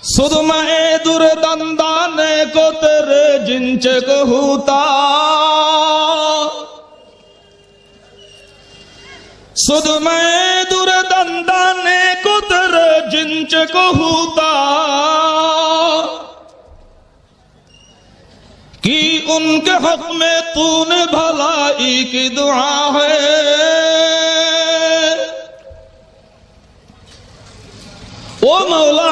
सुदमाए दुर्दंदाने को तेरे जिनचे को होता सुदमाए दुर्दंदाने को तेरे जिनचे को होता कि उनके हक में तूने भलाई की दुआ है। ओ मौला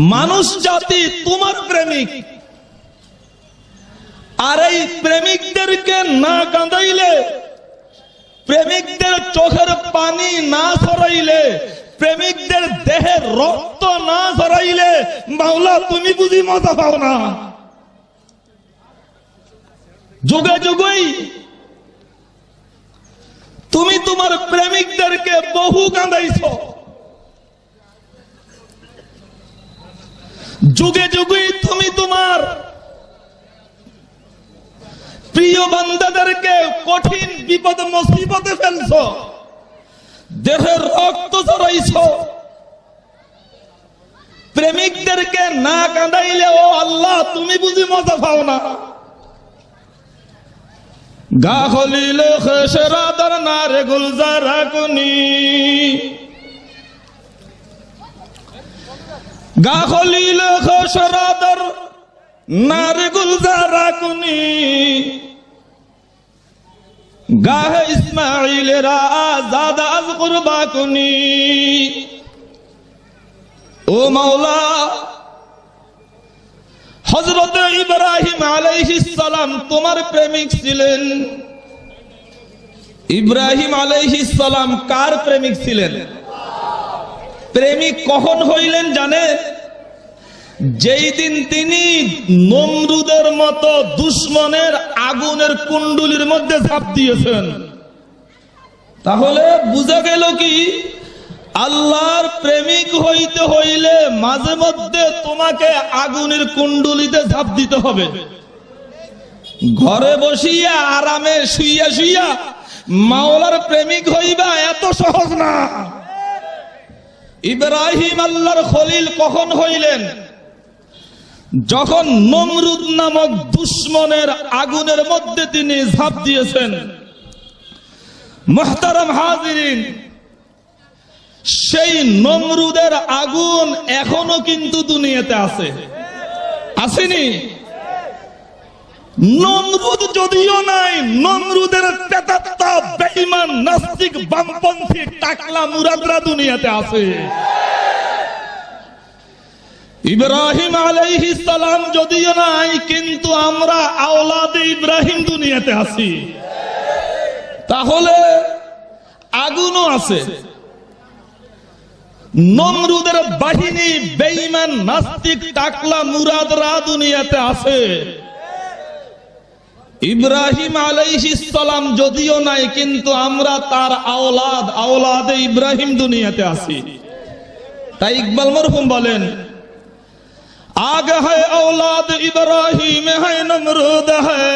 মানুষ জাতি তোমার প্রেমিক, আর এই প্রেমিকদেরকে না কাঁদাইলে, প্রেমিকদের চোখের পানি না সরাইলে, প্রেমিকদের দেহের রক্ত না সরাইলে মাওলা তুমি বুঝি মজা পাও না। যুগে যুগেই তুমি তোমার প্রেমিকদেরকে বহু কাঁদাইছো, যুগে যুগে তুমি তোমার প্রিয় বান্দাদেরকে কঠিন বিপদ মুসিবতে ফেলছো, দেহের রক্ত ঝরাইছো। প্রেমিকদেরকে না কাঁদাইলে ও আল্লাহ তুমি বুঝি মজা পাও না। গা খলিলে খেসরাদার নারে গুলজারা কুনি গা খলিলে খেসরাদার নারে গুলজারা কুনি গাহে ইসমাইলেরা আজাদ আজ কুরবা কুনি। ও মাওলা হযরত ইব্রাহিম আলাইহিস সালাম তোমার প্রেমিক ছিলেন। ইব্রাহিম আলাইহিস সালাম কার প্রেমিক ছিলেন? প্রেমিক কখন হইলেন জানেন? যেই দিন তিনি নমরুদের মতো দুশমনের আগুনের কুণ্ডুলির মধ্যে ঝাঁপ দিয়েছেন। তাহলে বুঝা গেল কি আল্লাহর প্রেমিক হইতে হইলে মাঝে মধ্যে তোমাকে আগুনের কুণ্ডুলিতে ঝাঁপ দিতে হবে। ঘরে বসিয়া আরামে শুইয়া শুইয়া মাওলার প্রেমিক হইবা এত সহজ না। ইব্রাহিম আল্লাহর খলিল কখন হইলেন? যখন নমরুদ নামক দুশমনের আগুনের মধ্যে তিনি ঝাঁপ দিয়েছেন। মুহতারাম হাজিরিন, সেই নমরুদের আগুন এখনো কিন্তু দুনিয়াতে আছে, আসেনি? নমরুদ যদিও নাই, নমরুদের প্রেতাত্মা বেঈমান নাস্তিক বামপন্থী টাকলা মুরাদরা দুনিয়াতে আছে। ইব্রাহিম আলাইহিস সালাম যদিও নাই, কিন্তু আমরা আওলাদে ইব্রাহিম দুনিয়াতে আছি। তাহলে আগুনও আছে। নমরুদের বাহিনী বেঈমান নাস্তিক টাকলা মুরাদরা দুনিয়াতে আছে। ইব্রাহিম আলাইহিস সালাম যদিও নাই, কিন্তু আমরা তার আওলাদে ইব্রাহিম দুনিয়াতে আছি। তাই ইকবাল মরহুম বলেন, आगे है औलाद इब्राहिम है नमरूद है,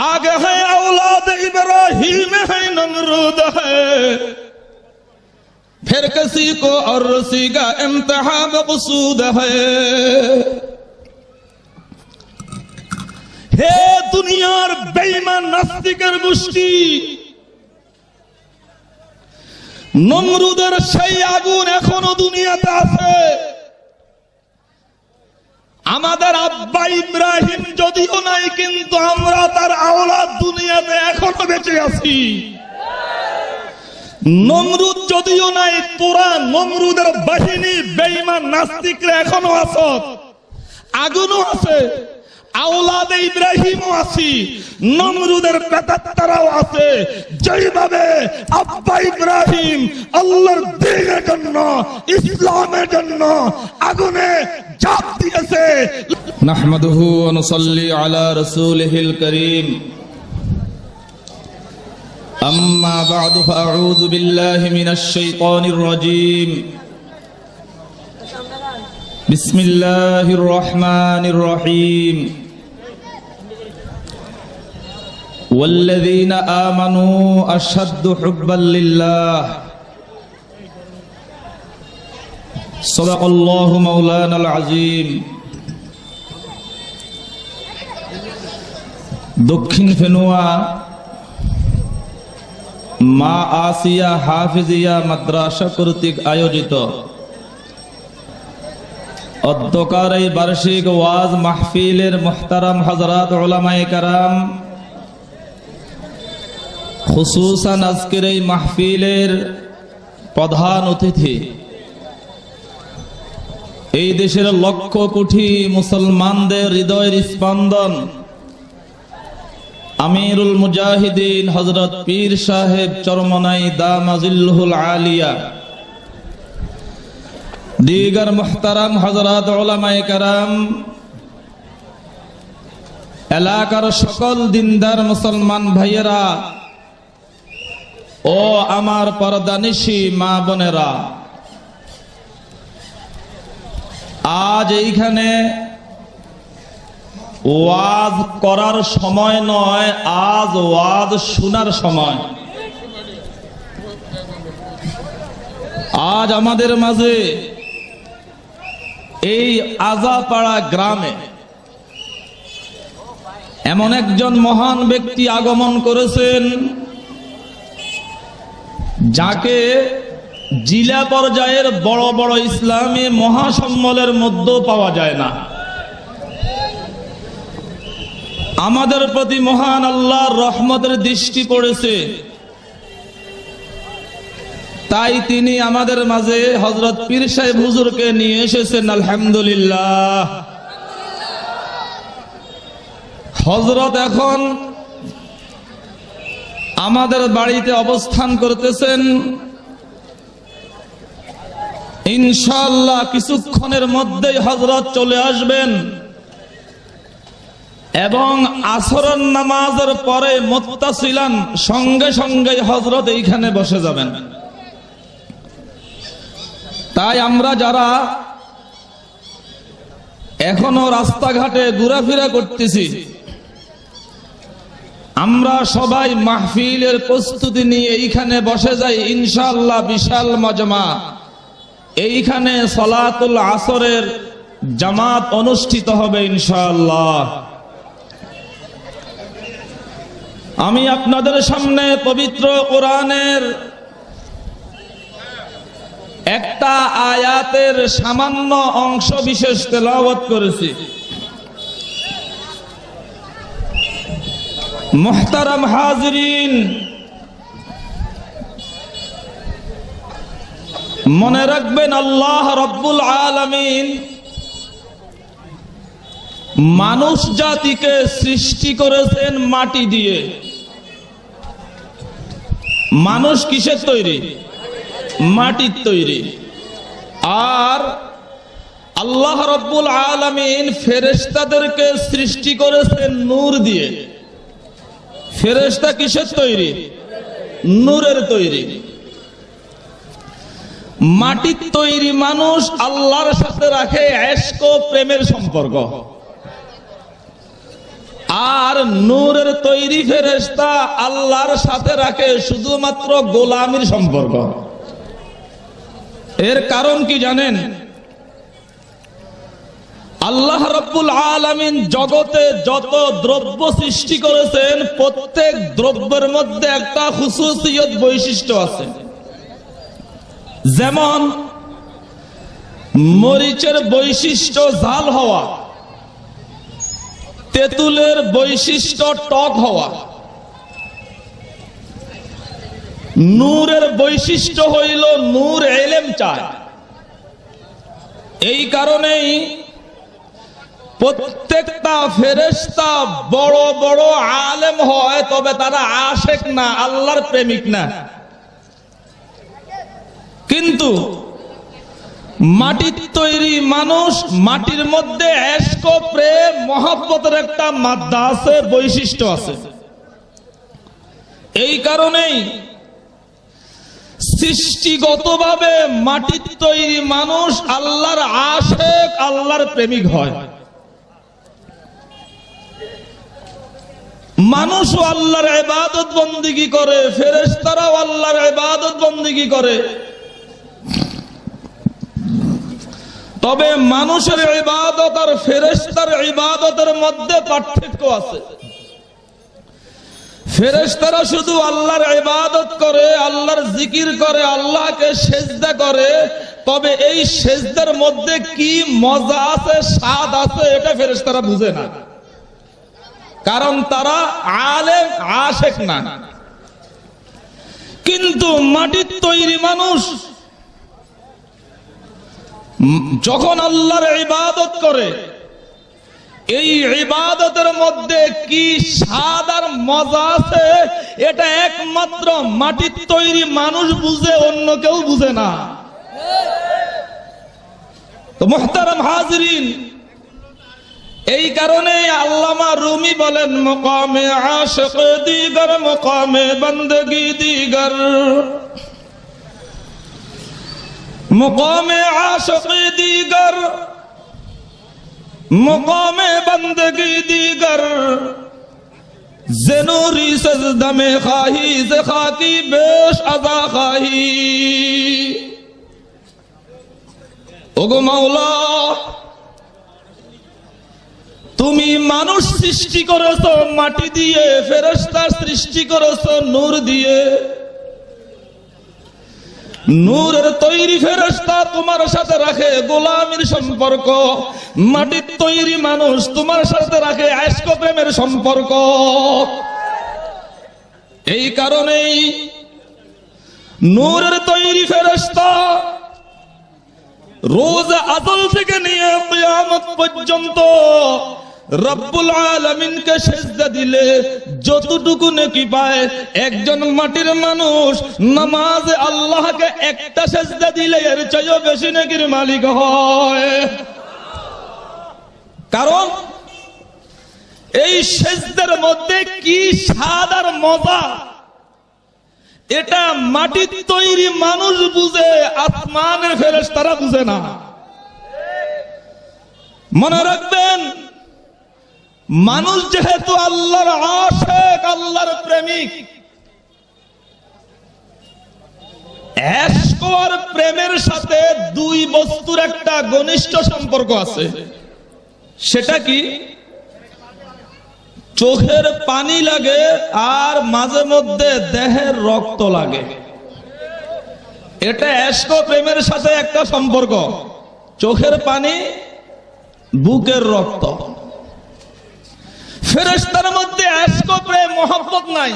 आगे है औलाद इब्राहिम है नमरूद है, फिर किसी को अर्सी का इम्तिहान मकसूद है। हे दुनियार बेईमान नास्तिकेर गोष्ठी, নমরুদের সেই আগুন এখনো দুনিয়াতে আছে। আমাদের আব্বা ইব্রাহিম যদিও নাই, কিন্তু আমরা তার আওলাদ দুনিয়াতে এখনো বেঁচে আছি। নমরুদ যদিও নাই, তোরা নমরুদের বাহিনী বেঈমান নাস্তিকরা এখনো আছে, আগুনও আছে। আওলাদে ইব্রাহিমও আছি, নমরুদের প্রেতাত্মারাও আছে। যেইভাবে আব্বা ইব্রাহিম আল্লাহর দ্বীনের জন্য, ইসলামের জন্য আগুনে ঝাঁপ দিয়েছে। নাহমাদুহু ওয়া নুসাল্লি আলা রাসূলিহিল কারীম। আম্মা বা'দু ফাআউযু বিল্লাহি মিনাশ শাইতানির রাজীম। বিসমিল্লাহির রহমানির রহিম। والذين آمنوا أشد حبا لله সাদাকাল্লাহু মাওলানাল আযীম। দক্ষিণ ফেনুয়া মা আসিয়া হাফিজিয়া মাদ্রাসা কর্তৃক আয়োজিত অধ্যকার এই বার্ষিক ওয়াজ মাহফিলের মুহতারাম হযরত উলামায়ে কেরাম, খুসুসান আজকের এই মাহফিলের প্রধান অতিথি, এই দেশের লক্ষ কোটি মুসলমানদের হৃদয়ের স্পন্দন আমিরুল মুজাহিদিন হযরত পীর সাহেব চরমনাই দামাজিল্লুহুল আলিয়া, দিগার মুহতারাম হযরত উলামায়ে কেরাম, এলাকার সকল দিনদার মুসলমান ভাইয়েরা ও আমার পর্দানিশী মা বোনেরা, আজ এইখানে ওয়াজ করার সময় নয়, আজ ওয়াজ শোনার সময়। আজ আমাদের মাঝে এই আজাপাড়া গ্রামে এমন একজন মহান ব্যক্তি আগমন করেছেন যাকে জেলা পর্যায়ের বড় বড় ইসলামী মহাসম্মেলনের মধ্যেও পাওয়া যায় না। আমাদের প্রতি মহান আল্লাহর রহমতের দৃষ্টি পড়েছে, তাই তিনি আমাদের মাঝে হযরত পীর সাহেব হুজুরকে নিয়ে এসেছেন। আলহামদুলিল্লাহ। হযরত এখন আমাদের বাড়িতে অবস্থান করতেছেন। ইনশাআল্লাহ কিছুক্ষণের মধ্যেই হযরত চলে আসবেন এবং আসরের নামাজের পরে মুত্তাসিলান সঙ্গে সঙ্গে হযরত এইখানে বসে যাবেন। তাই আমরা যারা এখনো রাস্তাঘাটে ঘোরাফেরা করতেছি, আমরা সবাই মাহফিলের প্রস্তুতি নিয়ে এইখানে বসে যাই। ইনশাআল্লাহ বিশাল মজমা, এইখানে সালাতুল আসরের জামাত অনুষ্ঠিত হবে ইনশাআল্লাহ। আমি আপনাদের সামনে পবিত্র কোরআনের একটা আয়াতের সামান্য অংশ বিশেষ তেলাওয়াত করেছি। মুহতারাম হাজিরিন, মনে রাখবেন আল্লাহ রাব্বুল আলামিন মানুষ জাতিকে সৃষ্টি করেছেন মাটি দিয়ে। মানুষ কিসের তৈরি? মাটির তৈরি। আর আল্লাহ রাব্বুল আলামিন ফেরেশতাদেরকে সৃষ্টি করেছেন নূর দিয়ে। ফেরেশতা কিসের তৈরি? নূরের তৈরি। মাটির তৈরি মানুষ আল্লাহর সাথে রাখে ইশক ও প্রেমের সম্পর্ক, আর নূরের তৈরি ফেরেশতা আল্লাহর সাথে রাখে শুধুমাত্র গোলামির সম্পর্ক। এর কারণ কি জানেন? আল্লাহ রাব্বুল আলামিন জগতে যত দ্রব্য সৃষ্টি করেছেন, প্রত্যেক দ্রব্যের মধ্যে একটা খুসুসিয়ত বৈশিষ্ট্য আছে। যেমন মরিচের বৈশিষ্ট্য ঝাল হওয়া, তেঁতুলের বৈশিষ্ট্য টক হওয়া, নূরের বৈশিষ্ট্য হইল নূর ইলম চায়। এই কারণেই প্রত্যেকটা ফেরেশতা বড় বড় আলেম হয়, তবে তারা আশেক না, আল্লাহর প্রেমিক না। কিন্তু মাটির তৈরি মানুষ, মাটির মধ্যে ইশক প্রেম মহব্বতের একটা মাদ্দা আছে, বৈশিষ্ট্য আছে। এই কারণেই সৃষ্টিগতভাবে মাটির তৈরি মানুষ আল্লাহর আশেক, আল্লাহর প্রেমিক হয়। মানুষও আল্লাহর ইবাদত বন্দেগী করে, ফেরেশতারাও আল্লাহর ইবাদত বন্দেগী করে। তবে মানুষের ইবাদত আর ফেরেশতার ইবাদতের মধ্যে পার্থক্য আছে। ফেরেশতারা শুধু আল্লাহর ইবাদত করে, আল্লাহর জিকির করে, আল্লাহকে সেজদা করে, তবে এই সেজদার মধ্যে কি মজা আছে, স্বাদ আছে, এটা ফেরেশতারা বুঝে না, কারণ তারা আলেম আশেক না। কিন্তু মাটির তৈরি মানুষ যখন আল্লাহর ইবাদত করে, এই ইবাদতের মধ্যে কি স্বাদ আর মজা আছে, এটা একমাত্র মাটির তৈরি মানুষ বুঝে, অন্য কেউ বুঝে না। তো মুহতারাম হাজিরিন, এই কারণে আল্লামা রুমি বলেন, মকামে আশিক দিগার মকামে বন্দগি দিগার, মকামে আশিক দিগার মকামে বন্দগি দিগার, জেনুরি সজদা মে খাহি যে খাকি বেশ আযা খাহি। ওগো মাওলা, তুমি মানুষ সৃষ্টি করেছো মাটি দিয়ে, ফেরেশতা সৃষ্টি করেছো নূর দিয়ে। নূরের তৈরি ফেরেশতা তোমার সাথে রাখে গোলামির সম্পর্ক, মাটির তৈরি মানুষ তোমার সাথে রাখে আশক প্রেমের সম্পর্ক। এই কারণেই নূরের তৈরি ফেরেশতা রোজ আজল থেকে নিয়ে কিয়ামত পর্যন্ত রব্বুল আলামিনকে সেজদা দিলে যতটুকু নেকি পায়, একজন মাটির মানুষ নামাজে আল্লাহকে একটা সেজদা দিলে এর চেয়েও বেশি নেকির মালিক হয়। কারণ এই সেজদার মধ্যে কি স্বাদ আর মজা, এটা মাটির তৈরি মানুষ বুঝে, আসমানের ফেরেশতারা বুঝে না। মনে রাখবেন, মানুষ যেহেতু আল্লাহর আশিক, আল্লাহর প্রেমিক, ইশক আর প্রেমের সাথে দুই বস্তুর একটা ঘনিষ্ঠ সম্পর্ক আছে। সেটা কি? চোখের পানি লাগে আর মাঝে মধ্যে দেহের রক্ত লাগে। এটা ইশক প্রেমের সাথে একটা সম্পর্ক, চোখের পানি, বুকের রক্ত। ফেরেশতার মধ্যে ইশক প্রেম মহব্বত নাই,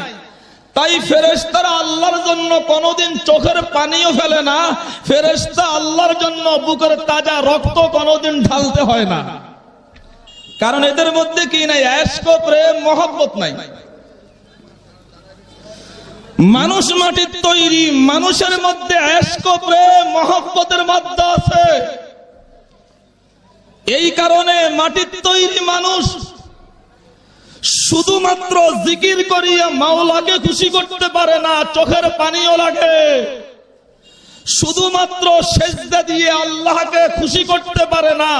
তাই ফেরেশতারা আল্লাহর জন্য কোনোদিন চোখের পানিও ফেলে না, ফেরেশতা আল্লাহর জন্য বুকের তাজা রক্ত কোনোদিন ঢালতে হয় না। কারণ এদের মধ্যে কি নাই? ইশক প্রেম মহব্বত নাই। মানুষ মাটির তৈরি, মানুষের মধ্যে ইশক প্রেম মহব্বতের মাত্রা আছে। এই কারণে মাটির তৈরি মানুষ শুধুমাত্র জিকির করিয়া মাওলাকে খুশি করতে পারে না, চোখের পানিও লাগে। শুধুমাত্র সেজদা দিয়ে আল্লাহকে খুশি করতে পারে না,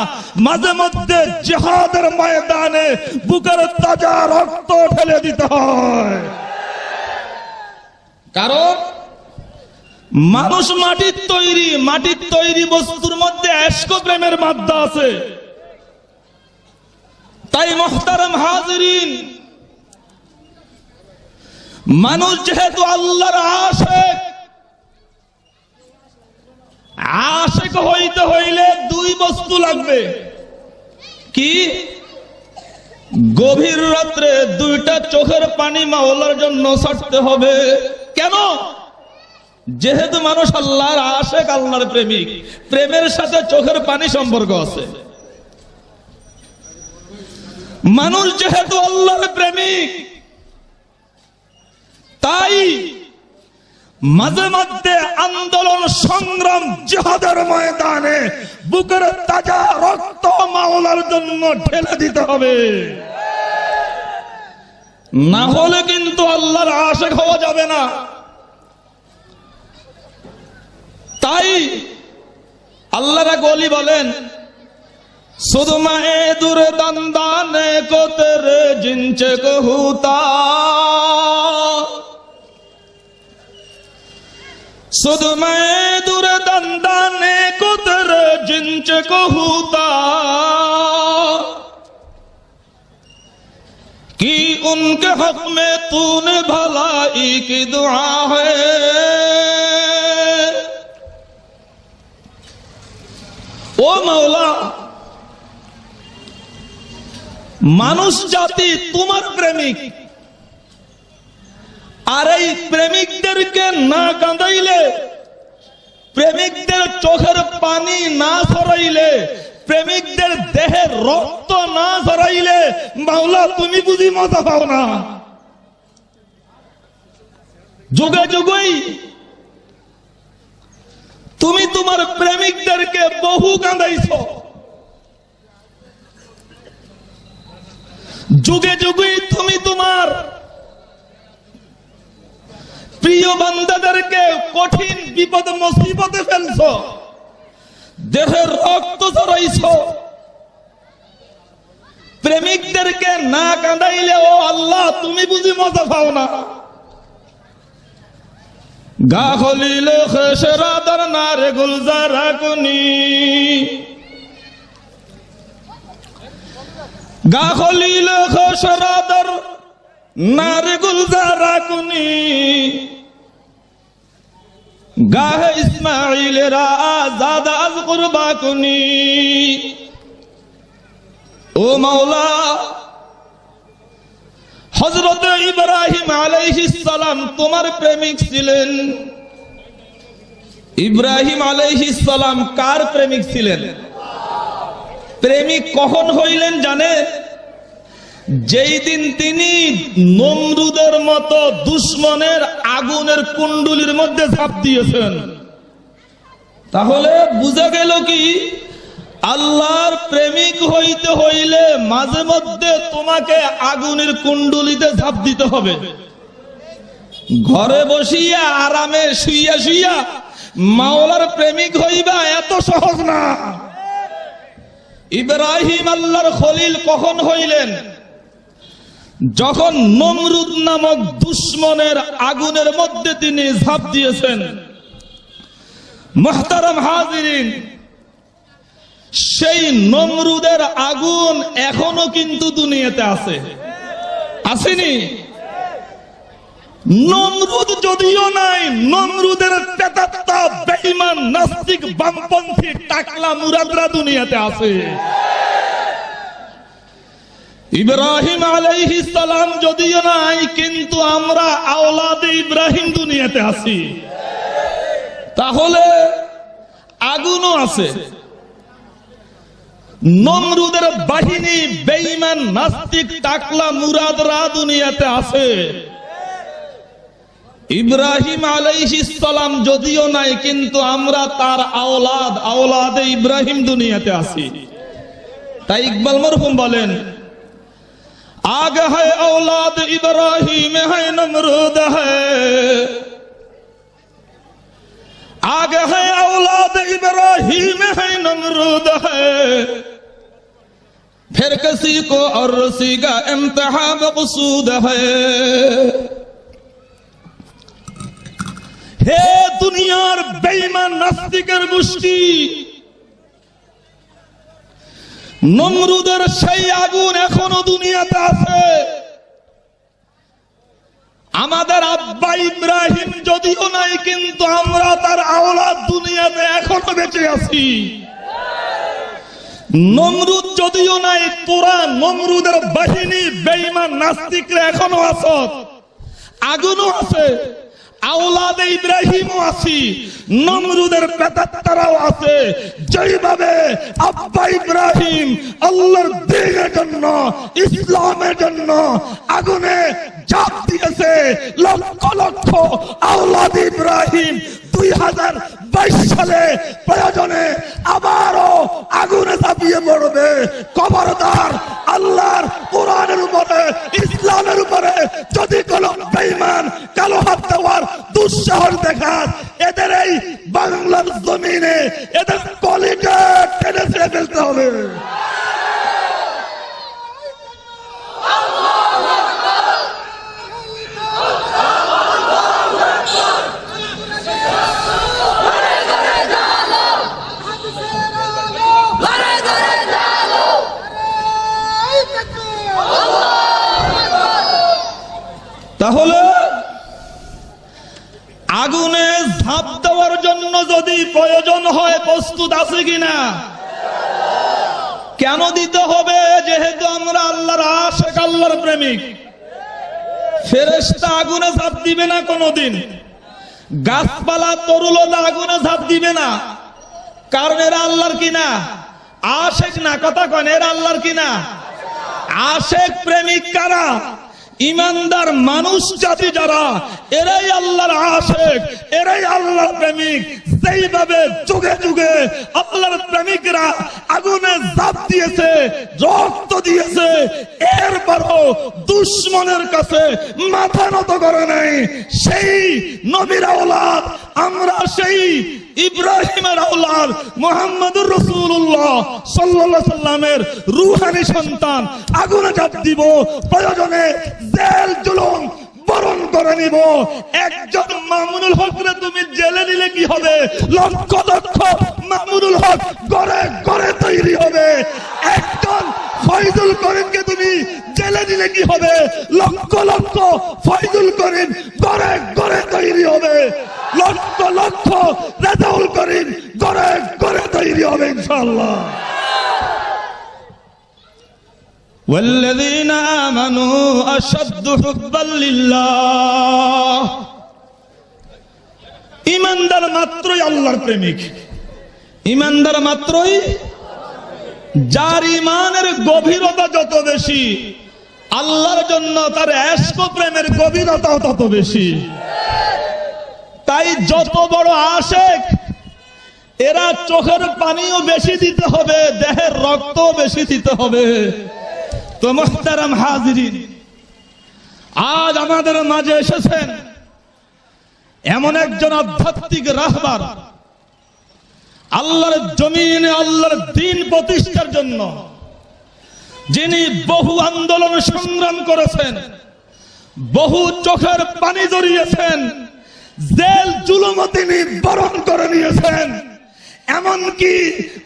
মাঝে মধ্যে জিহাদের ময়দানে বুকের তাজা রক্ত ঢেলে দিতে হয়। কারণ মানুষ মাটির তৈরি, মাটির তৈরি বস্তুর মধ্যে ইশক প্রেমের মাত্রা আছে। তাই মুহতারাম হাজিরিন, মানুষ যেহেতু আল্লাহর আশিক, আশিক হইতে হইলে দুই বস্তু লাগবে। কি? গভীর রাত্রে দুইটা চোখের পানি মাওলার জন্য ছাড়তে হবে। কেন? যেহেতু মানুষ আল্লাহর আশিক, আল্লাহর প্রেমিক, প্রেমের সাথে চোখের পানি সম্পর্ক আছে। মানুষ যেহেতু আল্লাহর প্রেমিক, তাই মাঝে মধ্যে আন্দোলন, সংগ্রাম, জিহাদের ময়দানে বুকের তাজা রক্ত মাওলার জন্য ঢেলে দিতে হবে, না হলে কিন্তু আল্লাহর আশিক হওয়া যাবে না। তাই আল্লাহর এক ওলি বলেন, सुदमाए दुर्दंदाने को तेरे जिनचे को होता सुध मैं दूर दंदाने को तेरे जिंच को होता कि उनके हक में तूने भलाई की दुआ है। ओ मौला, মানুষ জাতি তোমার প্রেমিক, আর এই প্রেমিকদেরকে না কাঁদাইলে, প্রেমিকদের চোখের পানি না ঝরাইলে, প্রেমিকদের দেহের রক্ত না ঝরাইলে মাওলা তুমি বুঝি মজা পাও না। যুগে যুগেই তুমি তোমার প্রেমিকদেরকে বহু কাঁদাইছো, যুগে যুগে তুমি তোমার প্রিয় বান্দাদেরকে কঠিন বিপদ মুসিবতে ফেলছো, দেহের রক্ত ঝরাইছো। প্রেমিকদেরকে না কাঁদাইলে ও আল্লাহ তুমি বুঝি মজা পাও না। গা খলিলে খেসরাদার নারে গুলজারা কুনি, গা খলিলে খেসরাদার নারে গুলজারা কুনি, গাহে ইসমাইলেরা আজাদা আজ কুরবা কুনি। ও মাওলা, হযরত ইব্রাহিম আলাইহিস সালাম তোমার প্রেমিক ছিলেন। ইব্রাহিম আলাইহিস সালাম কার প্রেমিক ছিলেন? প্রেমিক কখন হইলেন জানে? যেই দিন তিনি নমরুদের মতো দুশমনের আগুনের কুণ্ডুলির মধ্যে ঝাঁপ দিয়েছেন। তাহলে বুঝা গেল কি, আল্লাহর প্রেমিক হইতে হইলে মাঝে মধ্যে তোমাকে আগুনের কুণ্ডুলিতে ঝাঁপ দিতে হবে। ঘরে বসিয়া আরামে শুইয়া শুইয়া মাওলার প্রেমিক হইবা এত সহজ না। ইব্রাহিম আল্লাহর খলিল কখন হইলেন? যখন নমরুদ নামক দুশমনের আগুনের মধ্যে তিনি ঝাঁপ দিয়েছেন। মুহতারাম হাজিরিন, সেই নমরুদের আগুন এখনো কিন্তু দুনিয়াতে আছে, আসেনি? নমরুদ যদিও নাই, নমরুদের প্রেতাত্মা বেঈমান নাস্তিক বামপন্থী টাকলা মুরাদরা দুনিয়াতে আছে। ইব্রাহিম আলাইহিস সালাম যদিও নাই, কিন্তু আমরা আওলাদে ইব্রাহিম দুনিয়াতে আছি। তাহলে আগুনও আছে। নমরুদের বাহিনী বেঈমান নাস্তিক টাকলা মুরাদরা দুনিয়াতে আছে। ইব্রাহিম আলাইহিস সালাম যদিও নাই, কিন্তু আমরা তার আওলাদ, আওলাদে ইব্রাহিম দুনিয়াতে আছি। তাই ইকবাল মরহুম বলেন, आगे है औलाद इब्राहिम है नमरूद है, आगे है औलाद इब्राहिम है नमरूद है, फिर किसी को और रसी का इम्तिहान मकसूद है। हे दुनियार बेईमान नास्तिकेर मुष्टि, নমরুদের সেই আগুন এখনো দুনিয়াতে আছে। আমাদের আব্বা ইব্রাহিম যদিও নাই, কিন্তু আমরা তার আওলাদ দুনিয়াতে এখনো বেঁচে আছি। নমরুদ যদিও নাই, তোরা নমরুদের বাহিনী বেঈমান নাস্তিকরা এখনো আছে, আগুনও আছে। আওলাদে ইব্রাহিমও আছি, নমরুদের প্রেতাত্মারাও আছে। যেইভাবে আব্বা ইব্রাহিম আল্লাহর দ্বীনের জন্য, ইসলামের জন্য আগুনে ঝাঁপ দিয়েছে, লক্ষ লক্ষ আওলাদ ইব্রাহিম 2022 সালে প্রয়োজনে আবারও আগুনে ঝাঁপিয়ে পড়বে। খবরদার, আল্লাহর কোরআনের উপরে, ইসলামের উপরে যদি কোনো বেঈমান কালো হাত দেওয়ার দুঃসাহস দেখান, এদের এই বাংলার জমিনে এদের কলিজা টেনে ছিঁড়ে ফেলতে হবে। প্রয়োজন হয় প্রস্তুত আছে কিনা? কেন দিতে হবে? যেহেতু আমরা আল্লাহর আশিক, আল্লাহর প্রেমিক। ফেরেশতা আগুনে ঝাঁপ দিবে না কোনোদিন, গাছপালা তরুলতা আগুনে ঝাঁপ দিবে না, কারণ এরা আল্লাহর কিনা আশিক না। কথা কন, এরা আল্লাহর কিনা আশিক, প্রেমিক। কারা? ইমানদার মানুষ জাতি যারা, এরাই আল্লাহর আশিক, এরাই আল্লাহর প্রেমিক। যেইভাবে যুগে যুগে আল্লাহর প্রেমিকরা আগুনে ঝাঁপ দিয়েছে, রক্ত দিয়েছে, এরপরও দুশমনের কাছে মাথা নত করে নাই, সেই নবীর আওলাদ আমরা, সেই ইব্রাহিমের আওলাদ মুহাম্মদুর রাসূলুল্লাহ সাল্লাল্লাহু আলাইহি সাল্লামের রূহানি সন্তান। আগুনে ঝাঁপ দিব, প্রয়োজনে জেল জুলুম বরণ করে নিব। একজন মামুনুল হকরে তুমি জেলে নিলে কি হবে? লক্ষ লক্ষ মামুনুল হক গড়ে গড়ে তৈরি হবে। একজন ফয়জুল করিমকে তুমি জেলে নিলে কি হবে? লক্ষ লক্ষ ফয়জুল করিম গড়ে গড়ে তৈরি হবে। লক্ষ লক্ষ রেজাউল করিম গড়ে গড়ে তৈরি হবে ইনশাআল্লাহ। والذين آمنوا أشد حبا لله। ইমানদার মাত্রই আল্লাহর প্রেমিক, ইমানদার মাত্রই, যার ইমানের গভীরতা যত বেশি, আল্লাহর জন্য তার ইশক ও প্রেমের গভীরতাও তত বেশি। তাই যত বড় আশিক, এরা চোখের পানিও বেশি দিতে হবে, দেহের রক্তও বেশি দিতে হবে। তো মুহতারাম হাজিরিন, আজ আমাদের মাঝে এসেছেন এমন একজন আধ্যাত্মিক রাহবার, আল্লাহর জমিনে আল্লাহর দ্বীন প্রতিষ্ঠার জন্য যিনি বহু আন্দোলন সংগ্রাম করেছেন, বহু চোখের পানি জড়িয়েছেন, জেল জুলুমও তিনি বরণ করে নিয়েছেন। এমনকি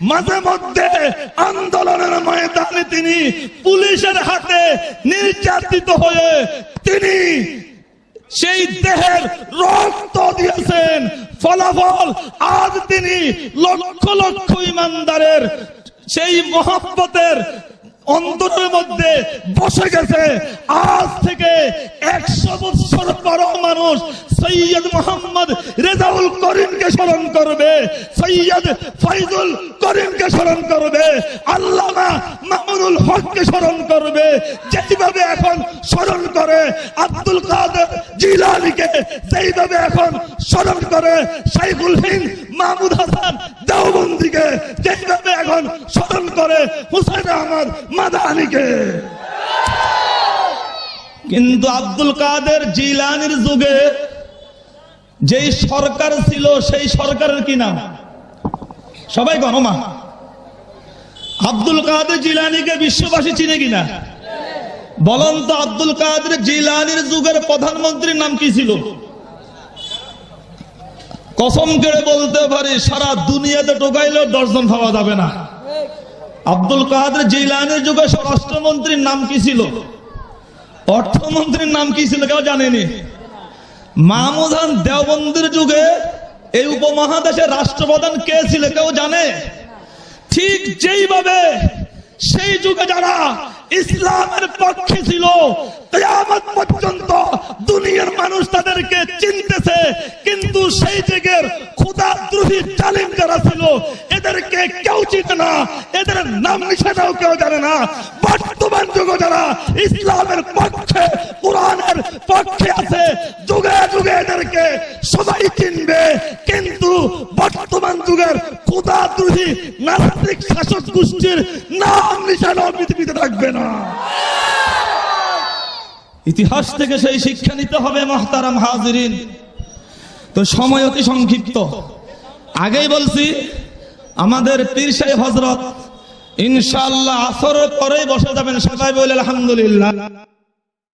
মাঝে মধ্যে আন্দোলনের ময়দানে তিনি পুলিশের হাতে নির্যাতিত হয়ে তিনি সেই দেহের রক্ত দিয়েছেন। ফলাফল আজ তিনি লক্ষ লক্ষ ইমানদারের সেই মহব্বতের অন্তরের মধ্যে বসে গেছে। আজ থেকে 100 বছর পরও মানুষ সৈয়দ মোহাম্মদ রেজাউল করিমকে স্মরণ করবে, সৈয়দ ফয়জুল করিমকে স্মরণ করবে, আল্লামা মামুনুল হককে স্মরণ করবে। যেভাবে এখন স্মরণ করে আব্দুল কাদের জিলানীকে, যেভাবে এখন স্মরণ করে শাইখুল হিন্দ মাহমুদ হাসান দেওবন্দিকে, যেভাবে এখন স্মরণ করে হুসাইন আহমদ মাদানীকে। কিন্তু আব্দুল কাদের জিলানীর যুগে যেই সরকার ছিল, সেই সরকারের কি নাম? সবাই গণমা। আব্দুল কাদের জিলানীকে বিশ্ববাসী চিনে কিনা বলুন তো? আব্দুল কাদের জিলানীর যুগের প্রধানমন্ত্রীর নাম কি ছিল? কসম করে বলতে পারি, সারা দুনিয়াতে টোকাইলেও 10 জন পাওয়া যাবে না। আব্দুল কাদের জিলানীর যুগে স্বরাষ্ট্রমন্ত্রীর নাম কি ছিল? অর্থমন্ত্রীর নাম কি ছিল? কেউ জানেনি। মাহমুদ খান দেওবন্দির যুগে এই উপমহাদেশের রাষ্ট্রপ্রধান কে ছিল? কেউ জানে? ঠিক যেইভাবে সেই যুগে যারা ইসলামের পক্ষে ছিল, কিয়ামত পর্যন্ত দুনিয়ার মানুষ তাদেরকে চিনতেছে। কিন্তু সেই যুগের খোদাদ্রোহী জালিম যারা ছিল, এদেরকে কেউ চিনে না, এদের নাম নিশানাও কেউ জানে না। বর্তমান যুগে যারা ইসলামের পক্ষে, কোরআনের পক্ষে আছে, যুগে যুগে এদেরকে সবাই চিনবে। কিন্তু বর্তমান যুগের খোদাদ্রোহী নাস্তিক শাসক গোষ্ঠীর নাম নিশানাও পৃথিবীতে থাকবে না। ইতিহাস থেকে সেই শিক্ষা নিতে হবে মুহতারাম হাজিরিন। তো সময় অতি সংক্ষিপ্ত। আগেই বলছি, আমাদের পীর সাহেব হযরত ইনশাআল্লাহ আসরের পরেই বসে যাবেন। সবাই বলে আলহামদুলিল্লাহ।